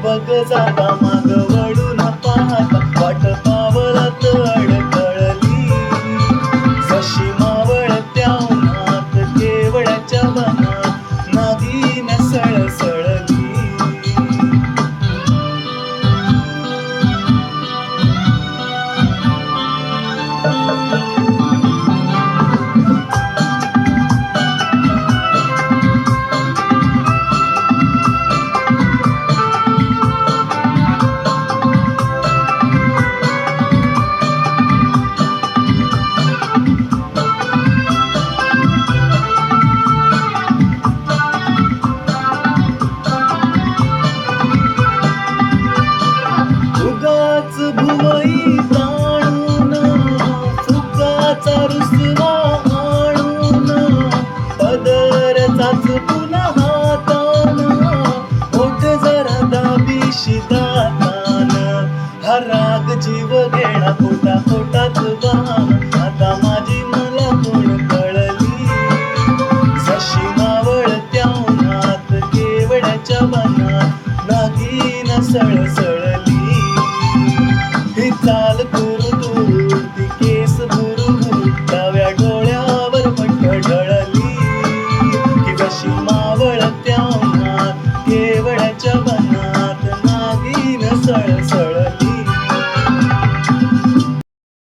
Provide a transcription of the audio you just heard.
बघ जाता माग वळून पाहता वाट पावलात अडकळली जशी मावळत्या उन्हात केवळ्याच्या वनात नागिन सळसळली. भुवई ताणून फुगाचा रुसवा आणून पदरचाच पुन्हा हातान ओठ जरा दाबीशी दातान हा राग जीव घेणा पोटा पोटात वाहन आता माझी मला कोण कळली जशी मावळत्या उन्हात केवड्याच्या वनात नागिन सळसळली. ही चाल तुरु तुरु ती केस भुरु भुरु डाव्या डोळ्यावर पट्ट ढळली की जशी मावळत्या उन्हात केवळ्याच्या वनात नागिन सळसळली.